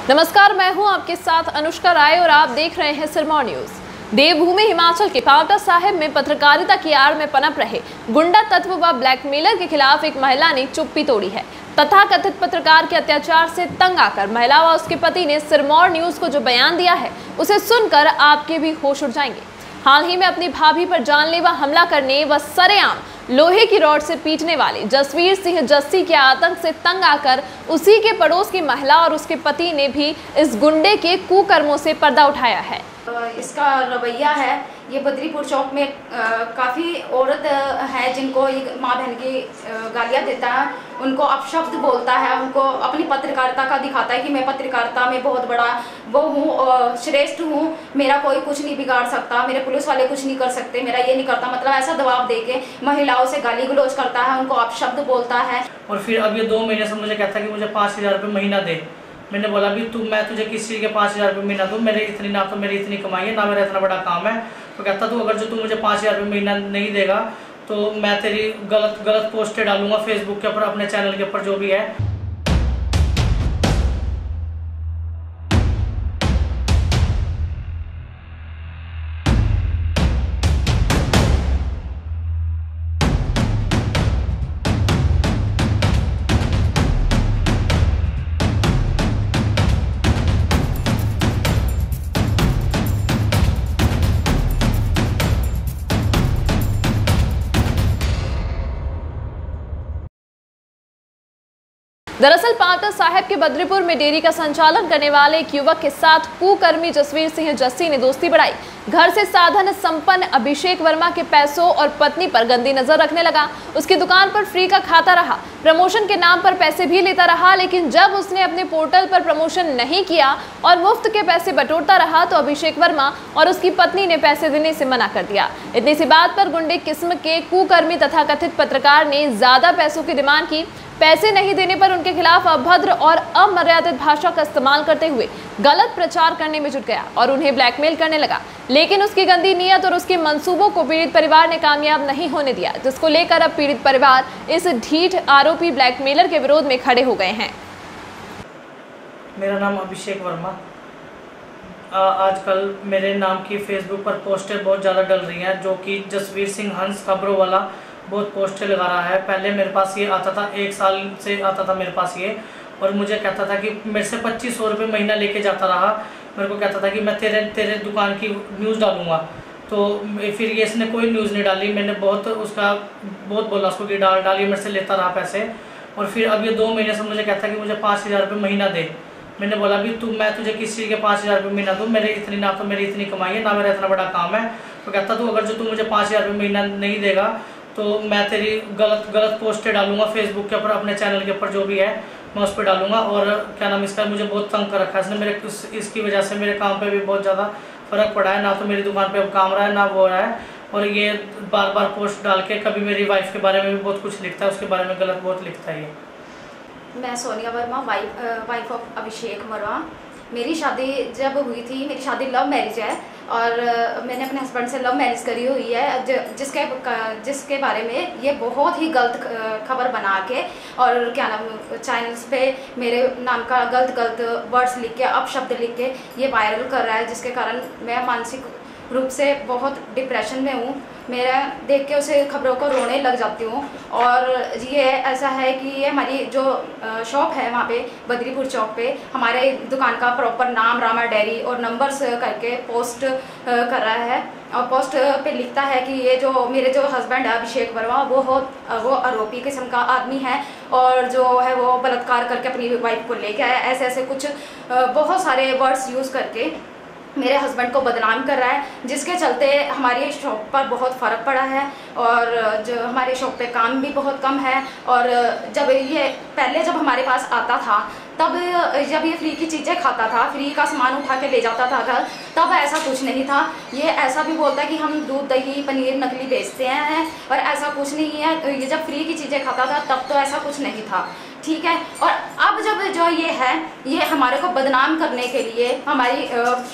नमस्कार, मैं हूं आपके साथ अनुष्का राय और आप देख रहे हैं सिरमौर न्यूज। देवभूमि हिमाचल के पांवटा साहिब में पत्रकारिता की आड़ में पनप रहे गुंडा तत्व व ब्लैकमेलर के खिलाफ एक महिला ने चुप्पी तोड़ी है। तथाकथित पत्रकार के अत्याचार से तंग आकर महिला व उसके पति ने सिरमौर न्यूज को जो बयान दिया है उसे सुनकर आपके भी होश उड़ जाएंगे। हाल ही में अपनी भाभी पर जानलेवा हमला करने व सरेआम लोहे की रॉड से पीटने वाले जसवीर सिंह जस्सी के आतंक से तंग आकर उसी के पड़ोस की महिला और उसके पति ने भी इस गुंडे के कुकर्मों से पर्दा उठाया है। इसका रवैया है, ये बद्रीपुर चौक में काफ़ी औरत है जिनको ये माँ बहन की गालियाँ देता है, उनको अपशब्द बोलता है, उनको अपनी पत्रकारिता का दिखाता है कि मैं पत्रकारिता में बहुत बड़ा वो हूँ, श्रेष्ठ हूँ, मेरा कोई कुछ नहीं बिगाड़ सकता, मेरे पुलिस वाले कुछ नहीं कर सकते, मेरा ये नहीं करता, मतलब ऐसा दबाव देके महिलाओं से गाली गलौज करता है, उनको अपशब्द बोलता है। और फिर अब ये 2 महीने से मुझे कहता है कि मुझे 5,000 रुपये महीना दे। मैंने बोला भी मैं तुझे किस चीज़ के 5,000 रुपये महीना दूँ, मेरे इतनी ना तो मेरी इतनी कमाई है ना मेरा इतना बड़ा काम है। तो कहता तू अगर जो तू मुझे 5,000 रुपये महीना नहीं देगा तो मैं तेरी गलत पोस्टें डालूंगा फेसबुक के ऊपर, अपने चैनल के ऊपर जो भी है। दरअसल पांवटा साहिब के बद्रीपुर में डेयरी का संचालन करने वाले एक युवक के साथ कुकर्मी जसवीर सिंह जस्सी ने दोस्ती बढ़ाई। घर से साधन संपन्न अभिषेक वर्मा के पैसों और पत्नी पर गंदी नजर रखने लगा। उसकी दुकान पर फ्री का खाता रहा, प्रमोशन के नाम पर पैसे भी लेता रहा, लेकिन जब उसने अपने पोर्टल पर प्रमोशन नहीं किया और मुफ्त के पैसे बटोरता रहा तो अभिषेक वर्मा और उसकी पत्नी ने पैसे देने से मना कर दिया। इतनी सी बात पर गुंडे किस्म के कुकर्मी तथाकथित पत्रकार ने ज्यादा पैसों की डिमांड की। पैसे नहीं देने पर उनके खिलाफ अभद्र और अमर्यादित भाषा का इस्तेमाल करते हुए गलत प्रचार करने में जुट गया और उन्हें ब्लैकमेल करने लगा। लेकिन उसकी गंदी नीयत और उसके मंसूबों को पीड़ित परिवार ने कामयाब नहीं होने दिया, जिसको लेकर अब पीड़ित परिवार इस ढीठ आरोपी ब्लैकमेलर के विरोध में खड़े हो गए हैं। मेरा नाम अभिषेक वर्मा। आजकल मेरे नाम की फेसबुक पर पोस्टें बहुत ज़्यादा डल रही हैं, जो कि जसवीर सिंह हंस खबरों वाला बहुत पोस्टें लगा रहा है। पहले मेरे पास ये आता था, 1 साल से आता था मेरे पास ये, और मुझे कहता था कि मेरे से 2,500 रुपये महीना लेके जाता रहा। मेरे को कहता था कि मैं तेरे दुकान की न्यूज़ डालूंगा। तो फिर ये इसने कोई न्यूज़ नहीं डाली। मैंने बहुत बोला उसको कि डालिए, मेरे से लेता रहा पैसे। और फिर अब ये 2 महीने से मुझे कहता है कि मुझे 5,000 रुपये महीना दे। मैंने बोला भी मैं तुझे किस चीज़ के 5,000 रुपये महीना दूँ, मेरे इतनी ना तो मेरी इतनी कमाई है ना मेरा इतना बड़ा काम है। तो कहता तू अगर जो तू मुझे 5,000 रुपये महीना नहीं देगा तो मैं तेरी गलत पोस्टें डालूंगा फेसबुक के ऊपर, अपने चैनल के ऊपर जो भी है मैं उस पर डालूंगा। और क्या नाम इसका, मुझे बहुत तंग कर रखा है इसने। इसकी वजह से मेरे काम पे भी बहुत ज़्यादा फ़र्क पड़ा है, ना तो मेरी दुकान पे अब काम रहा है ना वो रहा है। और ये बार पोस्ट डाल के कभी मेरी वाइफ के बारे में भी बहुत कुछ लिखता है, उसके बारे में गलत बहुत लिखता है ये। मैं सोनिया वर्मा, वाइफ ऑफ अभिषेक वर्मा। मेरी शादी जब हुई थी, मेरी शादी लव मैरिज है और मैंने अपने हस्बैंड से लव मैरिज करी हुई है, जिसके बारे में ये बहुत ही गलत खबर बना के और क्या नाम चैनल्स पे मेरे नाम का गलत वर्ड्स लिख के, अपशब्द लिख के ये वायरल कर रहा है, जिसके कारण मैं मानसिक रूप से बहुत डिप्रेशन में हूँ। मेरा देख के उसे खबरों को रोने लग जाती हूँ। और ये ऐसा है कि ये हमारी जो शॉप है वहाँ पे बद्रीपुर चौक पे, हमारे दुकान का प्रॉपर नाम रामा डेयरी और नंबर्स करके पोस्ट कर रहा है। और पोस्ट पे लिखता है कि ये जो मेरे जो हस्बैंड है अभिषेक वर्मा वो आरोपी किस्म का आदमी है और जो है वो बलात्कार करके अपनी वाइफ को लेके आया। ऐसे कुछ बहुत सारे वर्ड्स यूज़ करके मेरे हस्बैंड को बदनाम कर रहा है, जिसके चलते हमारी शॉप पर बहुत फ़र्क पड़ा है और जो हमारे शॉप पे काम भी बहुत कम है। और जब हमारे पास आता था तब जब ये फ्री की चीज़ें खाता था, फ्री का सामान उठा के ले जाता था घर, तब ऐसा कुछ नहीं था। ये ऐसा भी बोलता है कि हम दूध दही पनीर नकली बेचते हैं और ऐसा कुछ नहीं है। ये जब फ्री की चीज़ें खाता था तब तो ऐसा कुछ नहीं था। ठीक है। और अब जब जो ये है, ये हमारे को बदनाम करने के लिए, हमारी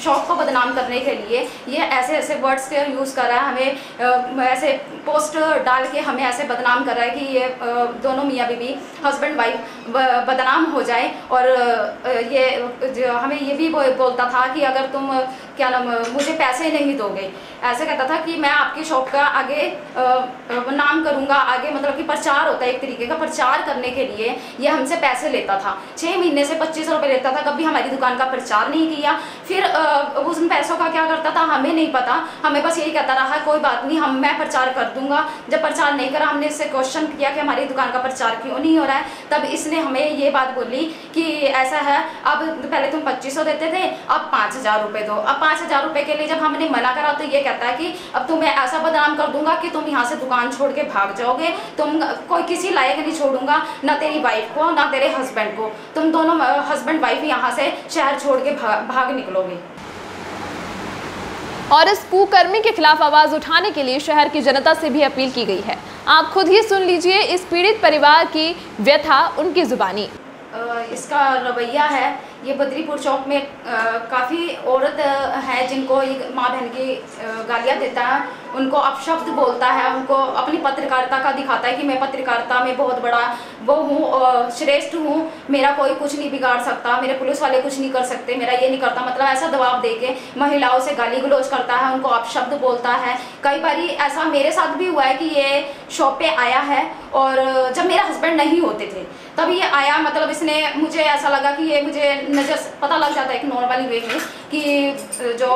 शौक को बदनाम करने के लिए ये ऐसे ऐसे वर्ड्स के यूज़ कर रहा है, हमें ऐसे पोस्ट डाल के हमें ऐसे बदनाम कर रहा है कि ये दोनों मियाँ बीवी हस्बैंड वाइफ बदनाम हो जाए। और ये हमें ये भी बोलता था कि अगर तुम क्या नाम मुझे पैसे नहीं दोगे, ऐसे कहता था कि मैं आपकी शॉप का आगे नाम करूँगा, आगे मतलब कि प्रचार होता है, एक तरीके का प्रचार करने के लिए ये हमसे पैसे लेता था। 6 महीने से 25 रुपये लेता था, कभी हमारी दुकान का प्रचार नहीं किया। फिर उस पैसों का क्या करता था हमें नहीं पता, हमें बस यही कहता रहा कोई बात नहीं, मैं प्रचार कर दूंगा। जब प्रचार नहीं करा, हमने इससे क्वेश्चन किया कि हमारी दुकान का प्रचार क्यों नहीं हो रहा है, तब इसने हमें ये बात बोली कि ऐसा है, अब पहले तुम 2500 देते थे, अब 5000 रुपये दो। अब 5000 रुपये के लिए जब हमने मना करा तो ये कहता है कि अब तुम्हें ऐसा बदनाम कर दूंगा कि तुम यहाँ से दुकान छोड़ के भाग जाओगे, तुम कोई किसी लायक नहीं छोड़ूंगा, ना तेरी वाइफ को ना तेरे हस्बैंड को, तुम दोनों हस्बैंड वाइफ यहाँ से शहर छोड़ के भाग निकलोगे। और इस कुकर्मी के खिलाफ आवाज उठाने के लिए शहर की जनता से भी अपील की गई है। आप खुद ही सुन लीजिए इस पीड़ित परिवार की व्यथा उनकी जुबानी। इसका रवैया है, ये बद्रीपुर चौक में काफ़ी औरत है जिनको माँ बहन की गालियाँ देता है, उनको अपशब्द बोलता है, उनको अपनी पत्रकारिता का दिखाता है कि मैं पत्रकारिता में बहुत बड़ा वो हूँ, श्रेष्ठ हूँ, मेरा कोई कुछ नहीं बिगाड़ सकता, मेरे पुलिस वाले कुछ नहीं कर सकते, मेरा ये नहीं करता, मतलब ऐसा दबाव देके महिलाओं से गाली गलौज करता है, उनको अपशब्द बोलता है। कई बार ऐसा मेरे साथ भी हुआ है कि ये शॉप पे आया है और जब मेरे हस्बैंड नहीं होते थे तब ये आया, मतलब इसने मुझे ऐसा लगा कि ये मुझे नज़र पता लग जाता है एक नॉर्मल वे में कि जो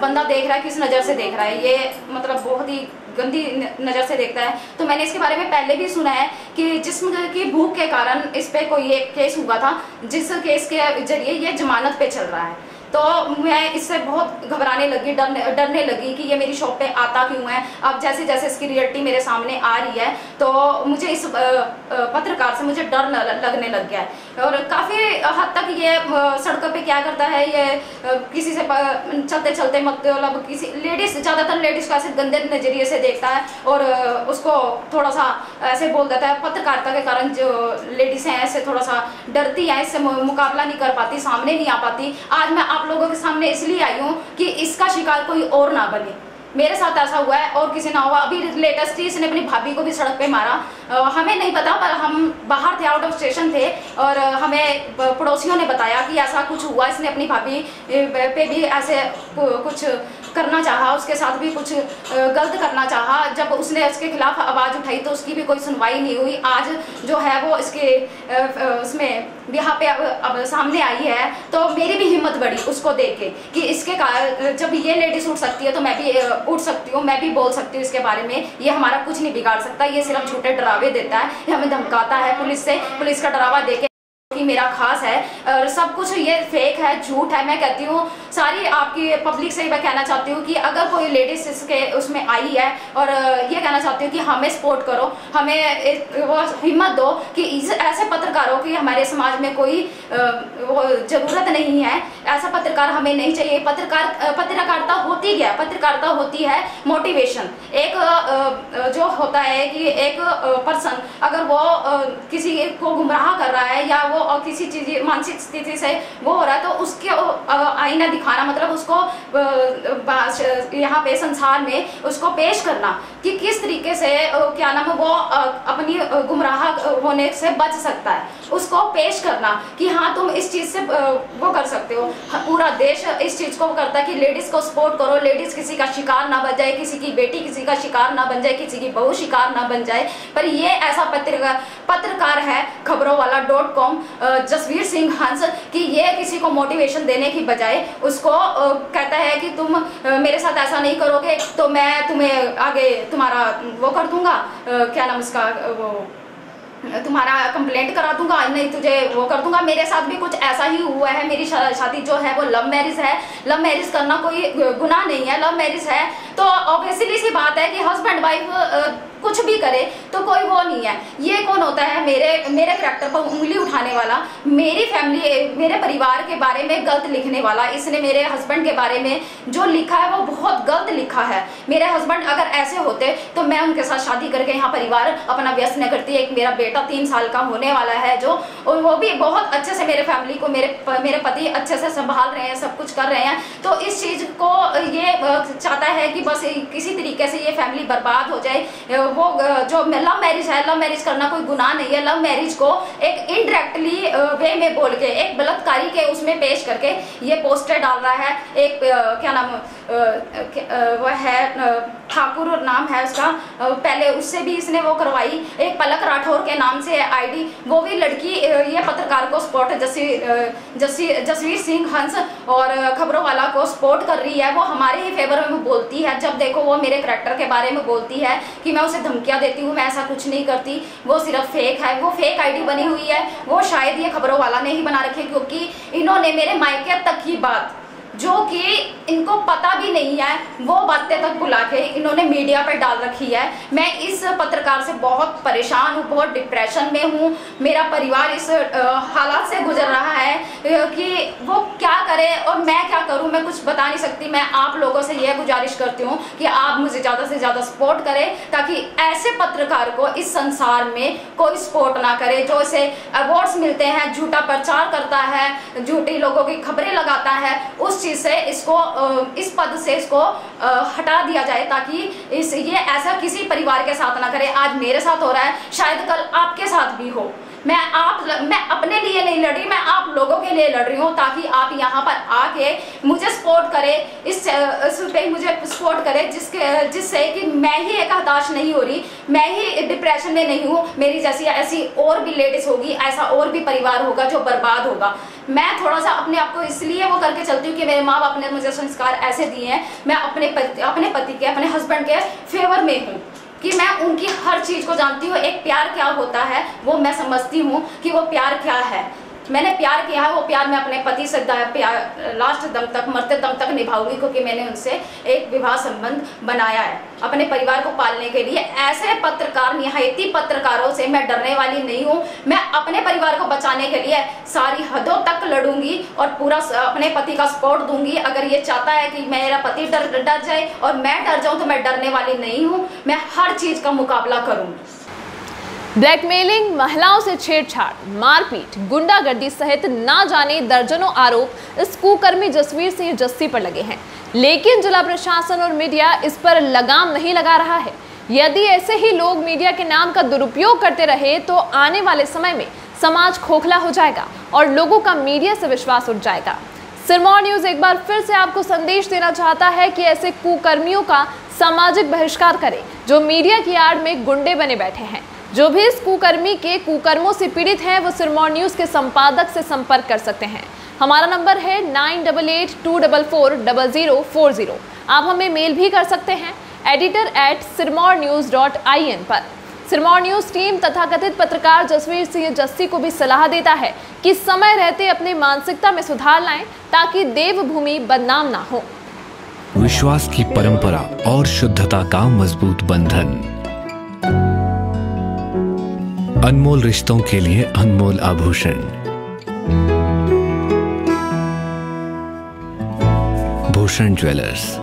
बंदा देख रहा है किस नज़र से देख रहा है, ये मतलब बहुत ही गंदी नज़र से देखता है। तो मैंने इसके बारे में पहले भी सुना है कि जिस्म की भूख के कारण इस पे कोई एक केस हुआ था, जिस केस के जरिए ये जमानत पे चल रहा है। तो मैं इससे बहुत घबराने लगी, डरने लगी कि ये मेरी शॉप पे आता क्यों है। अब जैसे जैसे इसकी रियलिटी मेरे सामने आ रही है तो मुझे इस पत्रकार से मुझे डर लगने लग गया है। और काफ़ी हद तक ये सड़कों पे क्या करता है, ये किसी से चलते चलते मतलब किसी लेडीज़, ज़्यादातर लेडीज़ को ऐसे गंदे नज़रिए से देखता है और उसको थोड़ा सा ऐसे बोल देता है। पत्रकारिता के कारण जो लेडीज़ हैं ऐसे थोड़ा सा डरती हैं, इससे मुकाबला नहीं कर पाती, सामने नहीं आ पाती। आज मैं आप लोगों के सामने इसलिए आई हूँ कि इसका शिकार कोई और ना बने। मेरे साथ ऐसा हुआ है और किसी ना हुआ। अभी लेटेस्ट ही इसने अपनी भाभी को भी सड़क पे मारा, हमें नहीं पता, पर हम बाहर थे, आउट ऑफ स्टेशन थे और हमें पड़ोसियों ने बताया कि ऐसा कुछ हुआ। इसने अपनी भाभी पे भी ऐसे कुछ करना चाहा, उसके साथ भी कुछ गलत करना चाहा। जब उसने उसके खिलाफ आवाज़ उठाई तो उसकी भी कोई सुनवाई नहीं हुई। आज जो है वो इसके उसमें यहाँ पे अब सामने आई है तो मेरी भी हिम्मत बढ़ी उसको देख के कि इसके जब ये लेडीज उठ सकती है तो मैं भी उठ सकती हूँ, मैं भी बोल सकती हूँ इसके बारे में। ये हमारा कुछ नहीं बिगाड़ सकता, ये सिर्फ झूठे डरावे देता है, ये हमें धमकाता है पुलिस से, पुलिस का डरावा देके कि मेरा खास है और सब कुछ ये फेक है, झूठ है। मैं कहती हूँ सारी आपकी पब्लिक से मैं कहना चाहती हूँ कि अगर कोई लेडीज इसके उसमें आई है और ये कहना चाहती हूँ कि हमें सपोर्ट करो, हमें वो हिम्मत दो कि ऐसे पत्रकारों की हमारे समाज में कोई वो ज़रूरत नहीं है। ऐसा पत्रकार हमें नहीं चाहिए। पत्रकारिता होती क्या है? पत्रकारिता होती है मोटिवेशन। एक जो होता है कि एक पर्सन अगर वो किसी को गुमराह कर रहा है या वो और किसी चीज मानसिक स्थिति से वो हो रहा है तो उसके आईना दिखाना, मतलब उसको यहाँ पे संसार में उसको पेश करना कि किस तरीके से क्या नाम है वो अपनी गुमराह होने से बच सकता है, उसको पेश करना कि हाँ तुम इस चीज से वो कर सकते हो। पूरा देश इस चीज को करता है कि लेडीज को सपोर्ट करो, लेडीज किसी का शिकार ना बन जाए, किसी की बेटी किसी का शिकार ना बन जाए, किसी की बहू शिकार ना बन जाए। पर ये ऐसा पत्रकार है खबरों वाला .com जसवीर सिंह हंस कि ये किसी को मोटिवेशन देने की बजाय उसको कहता है कि तुम मेरे साथ ऐसा नहीं करोगे तो मैं तुम्हें आगे तुम्हारा वो कर दूंगा, क्या नाम उसका, वो तुम्हारा कंप्लेंट करा दूंगा, नहीं तुझे वो कर दूंगा। मेरे साथ भी कुछ ऐसा ही हुआ है। मेरी शादी जो है वो लव मैरिज है। लव मैरिज करना कोई गुनाह नहीं है, लव मैरिज है तो ऑब्वियसली सी बात है कि हस्बैंड वाइफ कुछ भी करे तो कोई वो नहीं है। ये कौन होता है मेरे करैक्टर पर उंगली उठाने वाला, मेरी फैमिली, मेरे परिवार के बारे में गलत लिखने वाला। इसने मेरे हस्बैंड के बारे में जो लिखा है वो बहुत गलत लिखा है। मेरे हस्बैंड अगर ऐसे होते तो मैं उनके साथ शादी करके यहाँ परिवार अपना व्यस्त न करती। एक मेरा बेटा 3 साल का होने वाला है जो, और वो भी बहुत अच्छे से मेरे फैमिली को, मेरे पति अच्छे से संभाल रहे हैं, सब कुछ कर रहे हैं। तो इस चीज को ये चाहता है कि बस किसी तरीके से ये फैमिली बर्बाद हो जाए। वो जो लव मैरिज है, लव मैरिज करना कोई गुनाह नहीं है। लव मैरिज को एक इनडायरेक्टली वे में बोल के, एक बलात्कारी के उसमें पेश करके ये पोस्टर डाल रहा है। एक क्या नाम वह है, ठाकुर नाम है उसका, पहले उससे भी इसने वो करवाई। एक पलक राठौर के नाम से आईडी, वो भी लड़की ये पत्रकार को सपोर्ट, जसवीर सिंह हंस और खबरों वाला को सपोर्ट कर रही है। वो हमारे ही फेवर में बोलती है। जब देखो वो मेरे करैक्टर के बारे में बोलती है कि मैं उसे धमकियां देती हूँ, मैं ऐसा कुछ नहीं करती, वो सिर्फ फेक है। वो फेक आईडी बनी हुई है, वो शायद ये खबरों वाला ने ही बना रखी है, क्योंकि इन्होंने मेरे मायके तक की बात, जो कि इनको पता भी नहीं है, वो बातें तक बुला के इन्होंने मीडिया पर डाल रखी है। मैं इस पत्रकार से बहुत परेशान हूँ, बहुत डिप्रेशन में हूँ। मेरा परिवार इस हालात से गुजर रहा है कि वो क्या करे और मैं क्या करूँ, मैं कुछ बता नहीं सकती। मैं आप लोगों से यह गुजारिश करती हूँ कि आप मुझे ज़्यादा से ज़्यादा सपोर्ट करें, ताकि ऐसे पत्रकार को इस संसार में कोई सपोर्ट ना करे, जो इसे अवार्ड्स मिलते हैं, झूठा प्रचार करता है, झूठी लोगों की खबरें लगाता है, उस चीज से इसको, इस पद से इसको हटा दिया जाए, ताकि ये ऐसा किसी परिवार के साथ ना करे। आज मेरे साथ हो रहा है, शायद कल आपके साथ भी हो। मैं अपने लिए नहीं लड़ रही, मैं आप लोगों के लिए लड़ रही हूँ, ताकि आप यहाँ पर आके मुझे सपोर्ट करें, इस पे मुझे सपोर्ट करें, जिससे कि मैं ही एक हताश नहीं हो रही, मैं ही डिप्रेशन में नहीं हूँ। मेरी जैसी ऐसी और भी लेडीज होगी, ऐसा और भी परिवार होगा जो बर्बाद होगा। मैं थोड़ा सा अपने आप को इसलिए वो करके चलती हूँ कि मेरे माँ बाप ने मुझे संस्कार ऐसे दिए हैं, मैं अपने पति के, अपने हस्बैंड के फेवर में हूँ, कि मैं उनकी हर चीज को जानती हूँ। एक प्यार क्या होता है वो मैं समझती हूँ कि वो प्यार क्या है। मैंने प्यार किया है, वो प्यार मैं अपने पति से लास्ट दम तक, मरते दम तक निभाऊंगी, क्योंकि मैंने उनसे एक विवाह संबंध बनाया है अपने परिवार को पालने के लिए। ऐसे पत्रकार, निहायती पत्रकारों से मैं डरने वाली नहीं हूँ। मैं अपने परिवार को बचाने के लिए सारी हदों तक लड़ूंगी और पूरा अपने पति का सपोर्ट दूंगी। अगर ये चाहता है कि मेरा पति डर जाए और मैं डर जाऊं, तो मैं डरने वाली नहीं हूँ। मैं हर चीज का मुकाबला करूंगी। ब्लैकमेलिंग, महिलाओं से छेड़छाड़, मारपीट, गुंडागर्दी सहित ना जाने दर्जनों आरोप इस कुकर्मी जसवीर सिंह जस्सी पर लगे हैं, लेकिन जिला प्रशासन और मीडिया इस पर लगाम नहीं लगा रहा है। यदि ऐसे ही लोग मीडिया के नाम का दुरुपयोग करते रहे तो आने वाले समय में समाज खोखला हो जाएगा और लोगों का मीडिया से विश्वास उठ जाएगा। सिरमौर न्यूज एक बार फिर से आपको संदेश देना चाहता है कि ऐसे कुकर्मियों का सामाजिक बहिष्कार करें जो मीडिया की आड़ में गुंडे बने बैठे हैं। जो भी इस कुकर्मी के कुकर्मों से पीड़ित हैं वो सिरमौर न्यूज के संपादक से संपर्क कर सकते हैं। हमारा नंबर है 9882440040। आप हमें मेल भी कर सकते हैं editor@sirmaurnews.in पर। सिरमौर न्यूज टीम तथाकथित पत्रकार जसवीर सिंह जस्सी को भी सलाह देता है कि समय रहते अपनी मानसिकता में सुधार लाएं, ताकि देवभूमि बदनाम ना हो। विश्वास की परंपरा और शुद्धता का मजबूत बंधन, अनमोल रिश्तों के लिए अनमोल आभूषण, भूषण ज्वेलर्स।